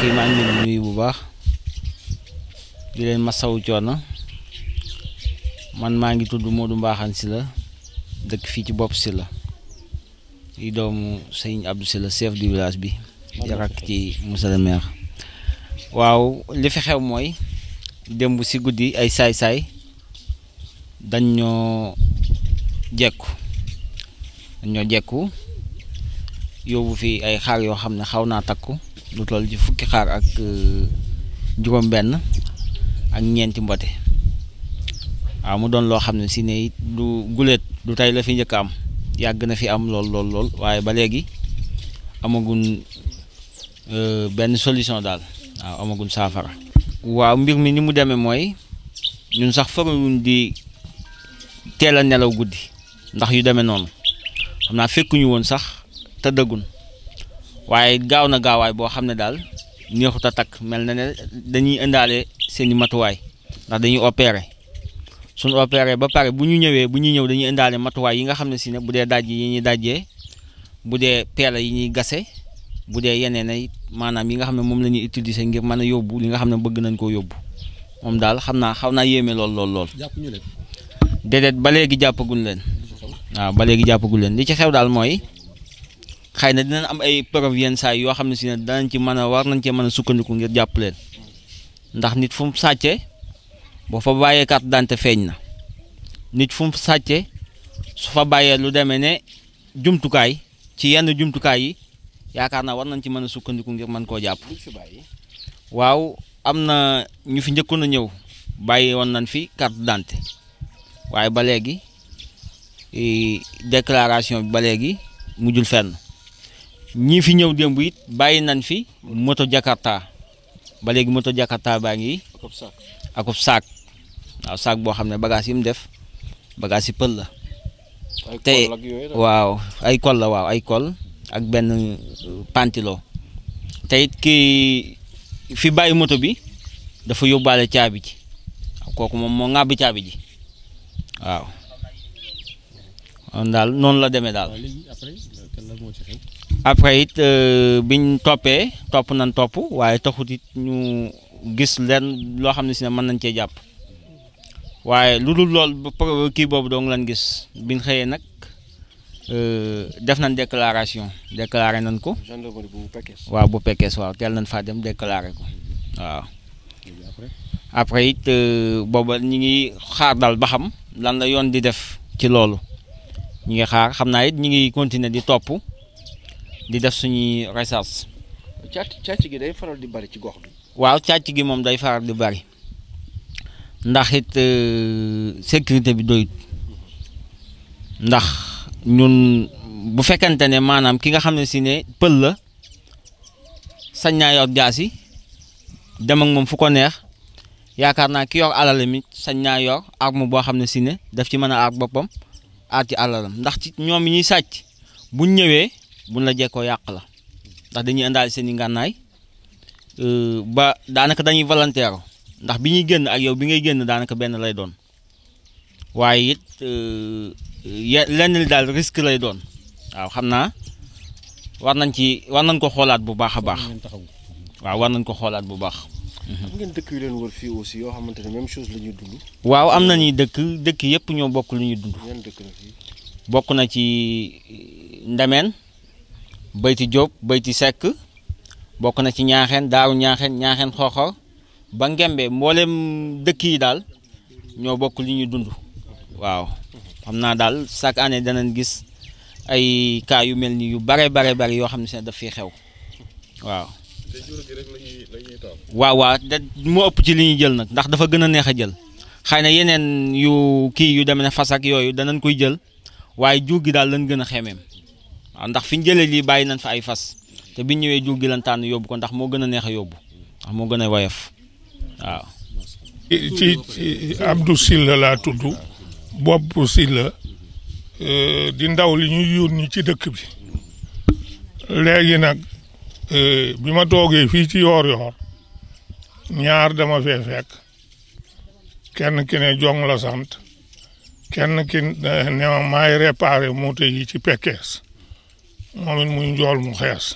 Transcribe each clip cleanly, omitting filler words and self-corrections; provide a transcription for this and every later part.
mbokk yi maa ngi leen di nuyu bu baax di leen masawu coono man maa ngi tudd Modou Mbaxane Sylla dëkk fii ci Bopp Sylla di doomu sëñ Abdou Sylla chef du village bi di rakk ci monsieur le maire. waaw li fi xew mooy démb si guddi ay saay-saay dañ ñoo jekku yóbbu fi ay xaar yoo xam ne xaw naa takku lu toll ci fukki xaar ak juróom-benn ak ñeenti mbote. waaw mu doon loo xam ne si ne it du guléet du tey la fi njëkk am yàgg na fi am lool waaye ba léegi amagun benn solution daal waaw amagun saafara. waaw mbir mi ni mu demee mooy ñun sax faruñ di teel a nelaw guddi ndax yu demee noonu xam naa fekkuñu woon sax tëddagun waaye gaaw na gaawaay boo xam ne daal neexut a takk mel na ne dañuy indaale seeni matuwaay ndax dañuy opérer suñu opérer ba pare bu ñuy ñëw dañuy indaale matuwaay yi nga xam ne si ne bu dee daj yi ñuy dajjee bu dee peela yi ñuy gase bu dee yeneen ay maanaam yi nga xam ne moom la ñuy utiliser ngir mën a yóbbu li nga xam ne bëgg nañ koo yóbbu moom daal xam naa xaw naa yéeme lool. jàppuñu leen. déedéet ba léegi jàppagul leen. waaw ba léegi jàppagul leen li ci xew daal mooy xëy na dinañ am ay preuve yenn saa yoo xam ne si ne danañ ci mën a war nañ cee mën a sukkandiku ngir jàpp leen ndax nit fu mu sàccee boo fa bàyyee carte d'identité feeñ na nit fu mu sàccee su fa bàyyee lu demee ne jumtukaay ci yenn jumtukaay yi yaakaar naa war nañ ci mën a sukkandiku ngir mën koo jàpp. waaw am na ñu fi njëkkoon a ñëw bàyyi woon nañ fi carte d'identité waaye ba léegi déclaration bi ba léegi mujjul fenn ñii fi ñëw démb it bàyyi nañ fi moto Jakarta ba léegi moto Jakarta baa ngi akub saak waaw saak boo xam ne bagage yi mu def bagage yi pël la te waaw ay kol la waaw ay kol ak benn pantilo te it kii fi bàyyi moto bi dafa yóbbaale caabi ji kooku moom moo ŋàbbi caabi ji waaw daal noonu la demee daal. après it biñ topp nañ waaye taxut it ñu gis leen loo xam ne si ne mën nañ cee jàpp waaye lu dul lool kii boobu doo nga leen gis biñ xëyee nag def nañ déclaré nañ ko. waaw bu Pekes waaw teel nañ faa dem déclaré ko waaw. après it booba ñi ngi xaar daal ba xam lan la yoon di def ci loolu ñi ngi xaar xam naa it ñi ngi continuer di topp di def suñuy recherche. càcc gi day faral di bari ci gox bi. waaw càcc gi moom day faral di bari ndax it sécurité bi doyut ndax ñun bu fekkente ne maanaam ki nga xam ne si ne pël la sañ naa yor jaasi dem ak moom fu ko neex yaakaar naa ki yor alalam it sañ naa yor arme boo xam ne si ne daf ci mën a aar boppam aar ci alalam ndax ci ñoom ñuy sàcc buñ ñëwee buñ la jekkoo yàq la ndax dañuy indaale seen i ngànnaay ba daanaka dañuy volontaire ndax bi ñuy génn ak yow bi ngay génn daanaka benn lay doon waaye it lenn li daal risque lay doon waaw xam naa war nañ ko xoolaat bu baax a baax. waaw war nañ ko xoolaat bu baax. am ngeen dëkk yu leen wër fii aussi yoo xamante ne même chose la ñuy dund. waaw am na ñuy dëkk yëpp ñoo bokk lu ñuy dund. yan dëkk la fii. bokk na ci Ndemeen Bayti Diop Bayti Seck bokk na ci Ñaaxeen Daaru Ñaaxeen Xooxor ba Ngembe mboolem dëkk yi daal ñoo bokk li ñuy dund. waaw xam naa daal chaque année danañ gis ay cas yu mel ni yu bare yoo xam ne si daf fiy xew waaw. waaw da moo ëpp ci li ñuy jël nag ndax dafa gën a neex a jël xëy na yeneen yu demee ne fas ak yooyu danañ koy jël waaye jur gi daal lañ gën a xemeem waaw ndax fi ñu jëlee lii bàyyi nañ fa ay fas te biñ ñëwee jur gi lañ tànn yóbbu ko ndax moo gën a neex a yóbbu ndax moo gën a woyof waaw. ci Abdou Sylla laa tudd Bopp Sylla di ndaw li ñuy yónni ci dëkk bi léegi nag bi ma toogee fii ci yoor ñaar dama fee fekk kenn ki ne Jong la sant kenn ki ne ma maay réparé moto yi ci Pekes moom it muy njool mu xees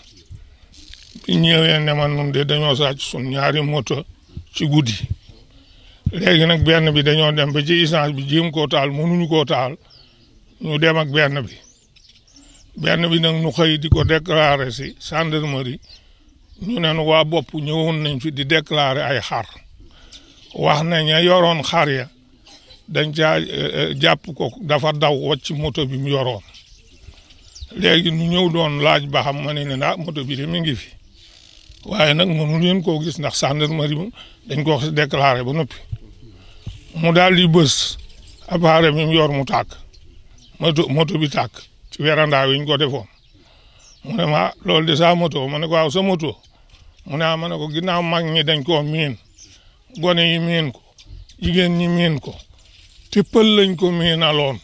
ñëwee ne ma nun de dañoo sàcc sun ñaari moto ci guddi léegi nag benn bi dañoo dem ba ci essence bi jéem koo taal mënuñu koo taal ñu dem ak benn bi nag nu xëy di ko déclaré si gendarmerie ñu ne waa bopp ñëwoon nañ fi di déclaré ay xar wax nañ ña yoroon xar ya dañ caa jàpp ko dafa daw wacc moto bi mu yoroon léegi ñu ñëw doon laaj ba xam ma ne moto bi de mi ngi fi waaye nag mënu leen koo gis ndax gendarmerie bi dañ ko déclaré ba noppi mu daal di bës appareil mi mu yor mu tàkk moto bi tàkk ci werandaa wi ñu ko defoon mu ne ma loolu de sa moto ma ne ko waaw sa moto mu ne ma ne ko ginnaaw mag ñi dañ koo miin gone yi miin ko jigéen ñi miin ko te pël lañ ko miinaloon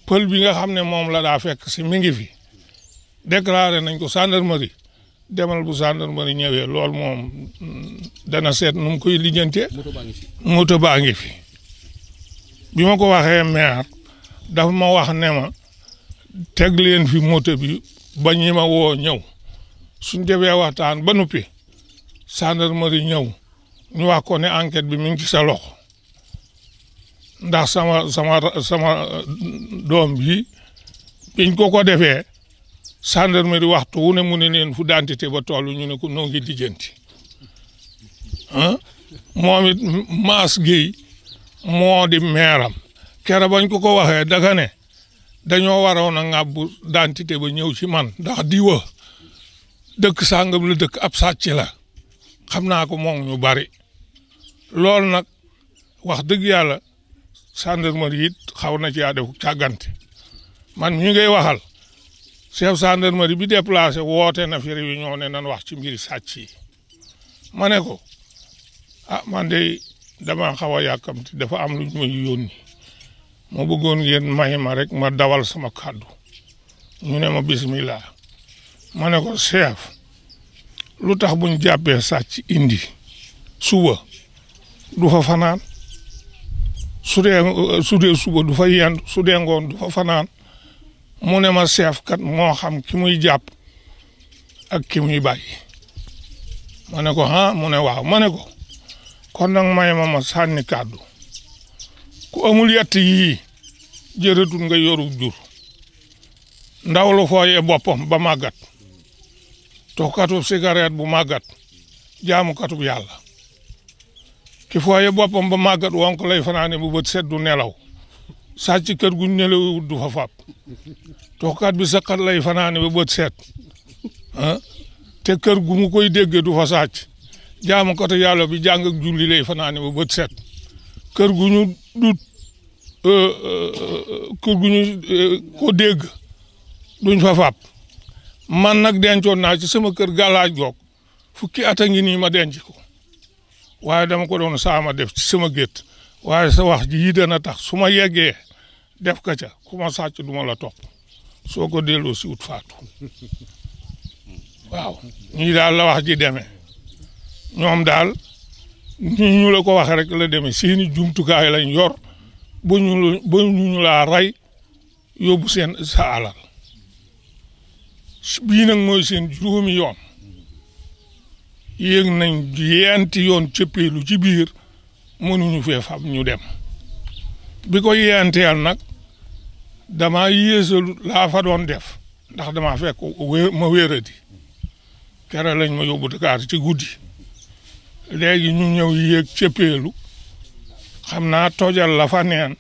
pël bi nga xam ne moom la daa fekk si mi ngi fi déclaré nañ ko gendarmerie demal bu gendarmerie ñëwee loolu moom dana seet nu mu koy lijjantee moto baa ngi fi bi ma ko waxee maire dafa ma wax ne ma teg leen fi moto bi ba ñi ma woo ñëw suñ defee waxtaan ba noppi gendarmerie ñëw ñu wax ko ne enquête bi mi ngi ci sa loxo ndax sama doom bi biñ ko defee gendarmerie waxtu wu ne mu ne leen fu identité ba toll ñu ne ko noo ngi lijjanti moom it Mass Gueye moo di meeram kere bañ ko waxee daga ne dañoo waroon a ŋàbbu identité ba ñëw ci man ndax diwa dëkk sàngam la dëkk ab sàcc la xam naa ko moom ñu bari loolu nag wax dëgg yàlla gendarmerie it xaw na ci yaa def càggante man mi ngay waxal chef gendarmerie bi déplacé woote na fi réunion ne nan wax ci mbiri sàcc yi ma ne ko man de dama xaw a yàkkamti dafa am lu ñu may yónni ma bëggoon ngeen may ma rek ma dawal sama kàddu ñu ne ma bismillah ma ne ko chef lu tax buñ jàppee sàcc indi suba du fa fanaan su dee suba du fa yendu su dee ngoon du fa fanaan mu ne ma chef kat moo xam ki muy jàpp ak ki muy bàyyi ma ne ko mu ne waaw ma ne ko kon nag may ma sànni kàddu ku amul yett yii jërëtul nga yoru jur ndaw lu fooyee boppam ba màggat toxkatub cigarette bu màggat jaamukatub yàlla ki fooyee boppam ba màggat wonk lay fanaane bu bët set du nelaw sàcc kër gu nelawut du fa fab toxkat bi saqat lay fanaane ba bët set te kër gu mu koy déggee du fa sàcc jaamukatu yàlla bi jàng ak julli lay fanaane ba bët set kër gu ñu dut kër gu ñu ko dégg duñ fa fab man nag dencoon naa ci sama kër gàllaaj goog fukki at a ngi nii ma denc ko waaye dama ko doon saama def ci sama gétt waaye sa wax ji yi dana tax su ma yeggee def ka ca ku ma sàcc du ma la topp soo ko delloo si wut faatu waaw ñii daal la wax ji demee ñoom daal ñu la ko waxee rek la demee seeni jumtukaay lañ yor ba ñu laa rey yóbbu sa alal bii nag mooy seen juróomi yoon yéeg nañ yeenti yoon cëppeelu ci biir mënuñu fee fab ñu dem bi ko yeenteel nag dama yéesalu laa fa doon def ndax dama fekk ma wéradi kere lañ ma yóbbu Dakar ci guddi léegi ñu ñëw yéeg cëppeelu xam naa tojal la fa neen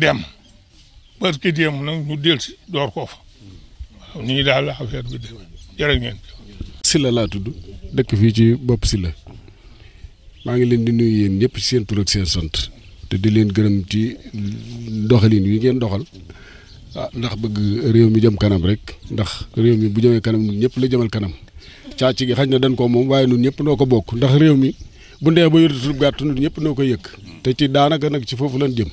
dem barki démb nag ñu delsi door ko fa waaw nii daal la affaire bi dem jërë ngeen Sylla laa tudd dëkk fii ci bopp Sylla maa ngi leen di nuyu yéen ñëpp ci seen tur ak seen sant te di leen gërëm ci doxalin wi ngeen doxal ndax bëgg réew mi jëm kanam rek ndax réew mi bu jëmee kanam ñun ñëpp la jëmal kanam càcc gi xaj na dañ ko moom waaye ñun ñëpp noo ko bokk ndax réew mi bu ndee ba yorutul gàtt ñun ñëpp noo ko yëkk te ci daanaka nag ci foofu lañ jëm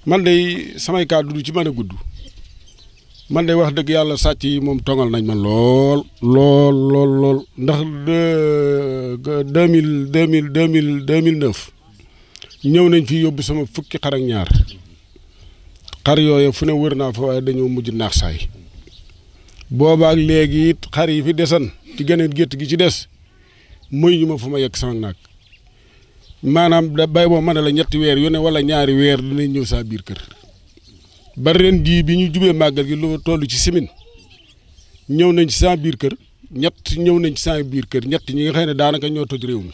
man de samay kàddu du ci mën a gudd man de wax dëgg yàlla sàcc yi moom tongal nañ ma lool ndax 2009 ñëw nañ fi yóbbu sama fukki xar ak ñaar xar yooyu fu ne wër naa fa waaye dañoo mujj naax saay boobaak léegi it xar yi fi desan ci geneen gétt gi ci des muy ñu ma fu ma yegg sama naag maanaam da bay boo mën a la ñetti weer yu ne wala ñaari weer dinañ ñëw saa biir kër ba ren jii bi ñu jubee màggal gi lu toll ci semaine ñëw nañ ci saa biir kër ñëw nañ ci saa biir kër ñett ñi nga xam ne daanaka ñoo toj réew mi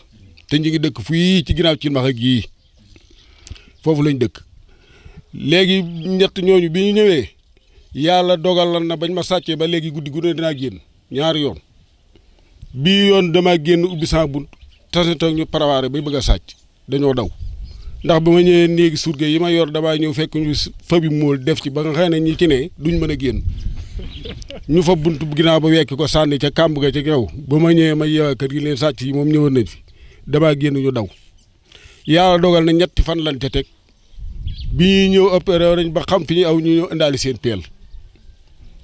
te ñu ngi dëkk fii ci ginnaaw ci max ak yii foofu lañ dëkk léegi ñett ñooñu bi ñu ñëwee yàlla dogal na bañ ma sàccee ba léegi guddi gu ne dinaa génn ñaari yoon bii yoon damaa génn ubbi sama bunt tase toog ñu parawaare bay bëgg a sàcc dañoo daw ndax ba ma ñëwee néegi surge yi ma yor damaa ñëw fekk ñu fabi mool def ci ba nga xam ne ñi ci ne duñ mën a génn ñu fa bunt ginnaaw ba wekki ko sànni ca kàmb ga ca kaw ba ma ñëwee ma yeewaa kër gi leen sàcc yi moom ñëwoon nañ fi damaa génn ñu daw yàlla dogal na ñetti fan lan ca teg bi ñuy ñëw opéré nañ ba xam fi ñu aw ñu ñëw indaali seen peel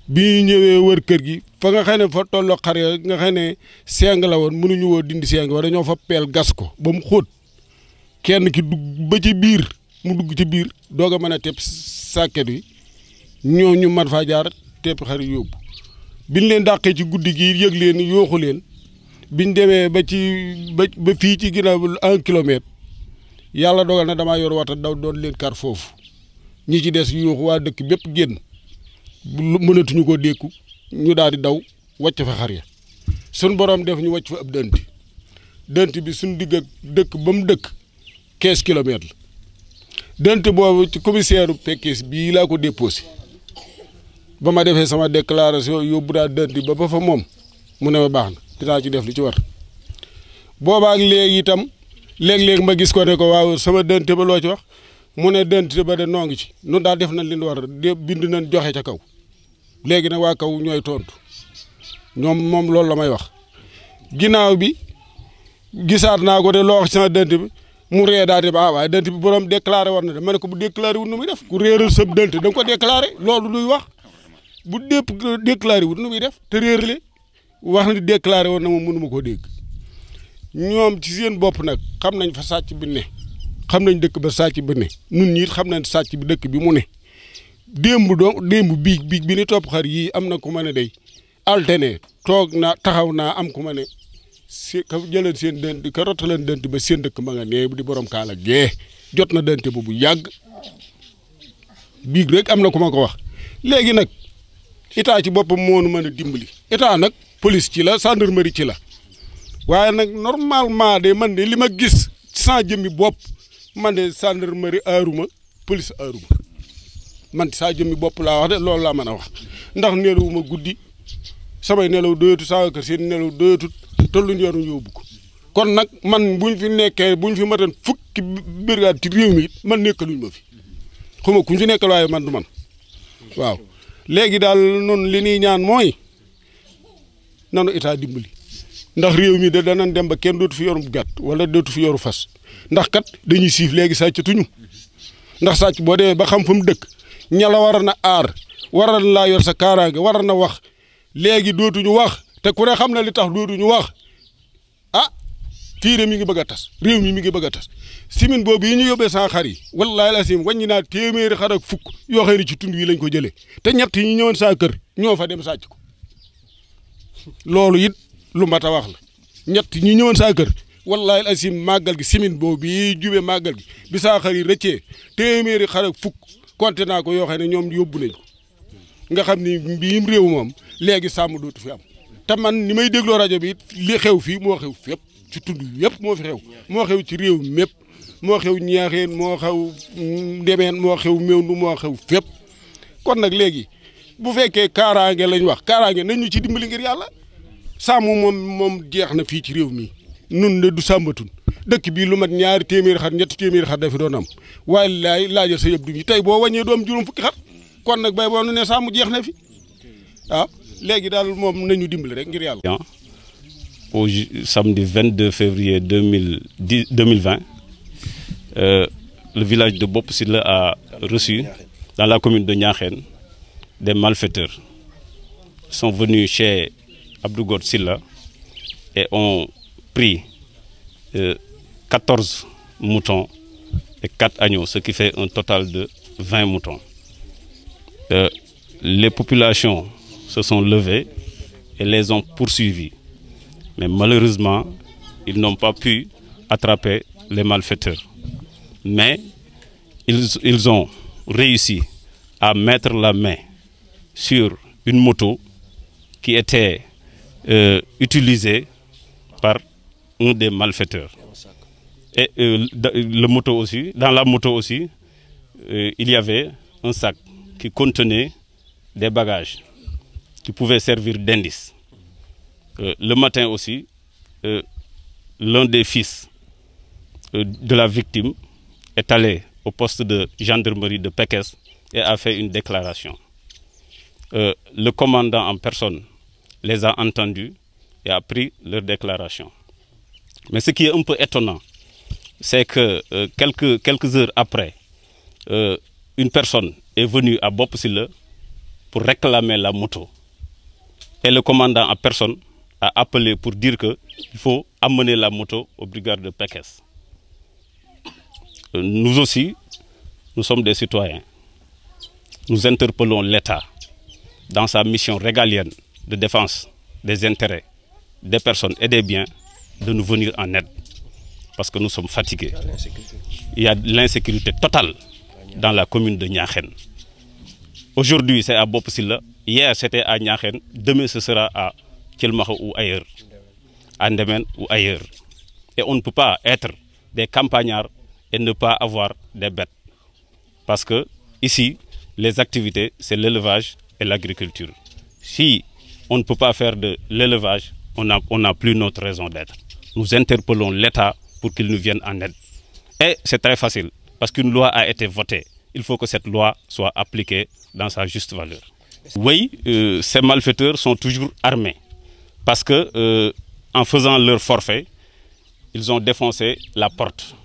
bi ñu ñëwee wër kër gi fa nga xam ne fa tolloo xar ya nga xam ne seng la woon mënuñu woo dindi seng wala ñoo fa peel gas ko ba mu xóot kenn ki dugg ba ci biir mu dugg ci biir doog a mën a tepp sàkket wi ñoo ñu man faa jaar tepp xar yóbbu biñ leen dàqee ci guddi gi yëg leen yooxu leen biñ demee ba fii ci ginnaaw 1 kilomètre yàlla dogal na damaa yor wata daw doon leen kar foofu ñi ci des yuuxu waa dëkk bépp génn mënatuñu ko dékku ñu daal di daw wàcc fa xar ya suñ borom def ñu wàcc fa ab dënt bi suñ digg ak dëkk ba mu dëkk 15 kilomètres la dënt boobu ci commissaire u Pekes bii laa ko déposé ba ma defee sama déclaration yóbbu daa dënt ba fa moom mu ne ma baax na dinaa ci def li ci war boobaak léegi itam léeg-léeg ma gis ko ne ko waaw sama dënt ba loo ci wax mu ne dënt ba de noo ngi ci nun daal def nañ li ñu war bind nañ joxe ca kaw léegi nag waa kaw ñooy tontu ñoom moom loolu la may wax ginnaaw bi gisaat naa ko de loo wax ci sama dënt bi mu ree daal di ba waaye dënt bi borom déclaré war na de ma ne ko bu déclaré wut nu muy def ku réeral sa dënt da nga ko déclaré loolu luy wax bu déclaré wut nu muy def te réerale wax na déclaré woon na moom mënu ma koo dégg ñoom ci seen bopp nag xam nañ fa sàcc bi ne xam nañ dëkk ba sàcc bi ne nun ñiit xam nañ sàcc bi dëkk bi mu ne démb biig bi ni topp xar yii am na ku ma ne day alterné toog naa taxaw naa am ku ma ne ka jëleen seen dënt ka rotaleen dënt ba seen dëkk ma nga nee di borom kaala gee jot na dënt bu yàgg biig rek am na ku ma ko wax léegi nag état ci boppam moonu mën a dimbali état nag police ci la gendarmerie ci la waaye nag normalement de man de li ma gis sans jëmmi bopp man de gendarmerie aaruma police aaruma man saa jëmmi bopp laa wax de loolu laa mën a wax ndax nelawuma guddi samay nelaw doyatu saa kër seen nelaw doyatut te luñ yoru yóbbu ko kon nag man buñ fi nekkee buñ fi matan fukki brigade ci réew mi it man nekkaluñ ma fi xuma kuñ fi nekkal waaye man du man waaw léegi daal noonu li ñuy ñaan mooy nanu état dimbali ndax réew mi de danañ dem ba kenn dootu fi yorum gàtt wala dootu fi yoru fas ndax kat dañuy siif léegi sàccatuñu ndax sàcc boo demee ba xam fa mu dëkk ña la war na aar war na laa yor sa kaaraange war na wax léegi dootuñu wax te ku ne xam na li tax dootuñu wax ah fii de mi ngi bëgg a tas réew mi ngi bëgg a tas simin boobu yi ñu yóbbee saa xar yi wallaahi la sim wàññi naa téeméeri xar ak fukk yoo xam ne ci tund wi lañ ko jëlee te ñett yi ñu ñëwoon saa kër ñoo fa dem sàcc ko loolu it lu mat a wax la ñett ñi ñëwoon saa kër wallaahi la sim màggal gi simin boobu yi jubee màggal gi bi saa xar yi rëccee téeméeri xar ak fukk compté naa ko yoo xam ne ñoom yóbbu nañ ko nga xam ni mbiim réew moom léegi sàmm dootu fi am te man ni may dégloo rajo bi li xew fii moo xew fépp ci tund yëpp moo fi xew moo xew ci réew mépp moo xew ñaaxeen moo xew ndemeen moo xew mewndu moo xew fépp kon nag léegi bu fekkee kaaraange lañ wax kaaraange nañ ñu ci dimbali ngir yàlla sàmm moom jeex na fii ci réew mi nun de du sàmbatun dëkk bii lu mat ñaari téeméeri xar ñetti téeméeri xar dafi doon am waaye laajal sa yëpp du ñi tey boo wàññee doom juróom fukki xar kon nag bay boo nu ne sàmm jeex na fi waaw léegi daal moom nañu dimbali rek ngir yàlla. Au samedi 22 février 2020, le village de Bop Silla a reçu, dans la commune de Niakhen, des malfaiteurs. Ils sont venus chez Abdou God Silla et ont pris 14 moutons et 4 agneaux, ce qui fait un total de 20 moutons. Les populations se sont levés et les ont poursuivis. Mais malheureusement, ils n'ont pas pu attraper les malfaiteurs. Mais ils ont réussi à mettre la main sur une moto qui était utilisée par un des malfaiteurs. Et dans la moto aussi, il y avait un sac qui contenait des bagages qui pouvaient servir d'indice. Le matin aussi, l'un des fils de la victime est allé au poste de gendarmerie de Pekes et a fait une déclaration. Le commandant en personne les a entendus et a pris leur déclaration. Mais ce qui est un peu étonnant, c'est que quelques heures après, une personne est venue à Bopsile pour réclamer la moto. Et le commandant en personne a appelé pour dire qu'il faut amener la moto aux brigades de Pekes. Nous aussi, nous sommes des citoyens. Nous interpellons l'État dans sa mission régalienne de défense des intérêts des personnes et des biens de nous venir en aide. Parce que nous sommes fatigués. Il y a l'insécurité totale dans la commune de Niakhène. Aujourd'hui, c'est à Bopsile. Hier, c'était à Niakhène. Demain, ce sera à Thielmakha ou ailleurs. À Ndemen ou ailleurs. Et on ne peut pas être des campagnards et ne pas avoir des bêtes. Parce que ici, les activités, c'est l'élevage et l'agriculture. Si on ne peut pas faire de l'élevage, on n'a plus notre raison d'être. Nous interpellons l'État pour qu'il nous vienne en aide. Et c'est très facile, parce qu'une loi a été votée. Il faut que cette loi soit appliquée dans sa juste valeur. Oui, ces malfaiteurs sont toujours armés, parce que en faisant leur forfait, ils ont défoncé la porte.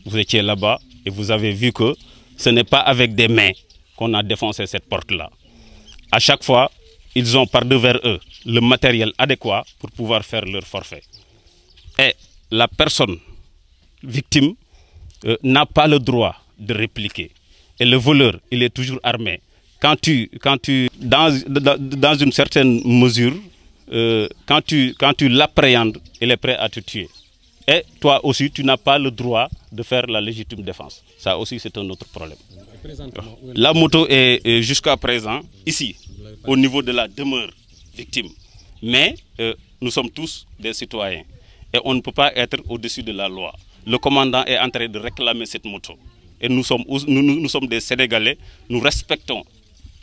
Vous étiez là-bas et vous avez vu que ce n'est pas avec des mains qu'on a défoncé cette porte-là. À chaque fois, ils ont par devers eux le matériel adéquat pour pouvoir faire leur forfait. Et la personne victime n'a pas le droit de répliquer. Et le voleur, il est toujours armé. Quand tu dans une certaine mesure, quand tu l'appréhendes, il est prêt à te tuer. Et toi aussi, tu n'as pas le droit de faire la légitime défense. Ça aussi, c'est un autre problème. La moto est jusqu'à présent ici, au niveau de la demeure victime. Mais nous sommes tous des citoyens. Et on ne peut pas être au-dessus de la loi. Le commandant est en train de réclamer cette moto. Et nous sommes des Sénégalais, nous respectons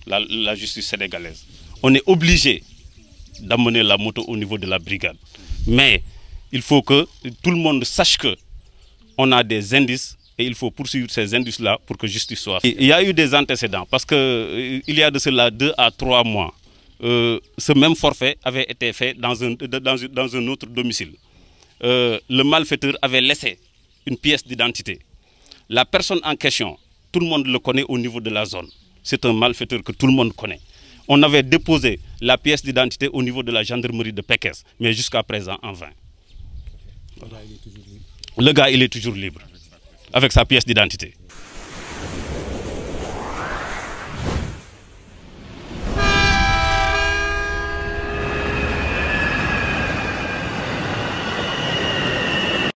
la justice sénégalaise. On est obligé d'amener la moto au niveau de la brigade. Mais il faut que tout le monde sache qu'on a des indices et il faut poursuivre ces indices-là pour que justice soit faite. Il y a eu des antécédents parce qu'il y a de cela 2 à 3 mois. Ce même forfait avait été fait dans un autre domicile. Le malfaiteur avait laissé une pièce d'identité. La personne en question, tout le monde le connaît au niveau de la zone. C'est un malfaiteur que tout le monde connaît. On avait déposé la pièce d'identité au niveau de la gendarmerie de Pekes, mais jusqu'à présent en vain. Le gars, il est toujours libre, avec sa pièce d'identité.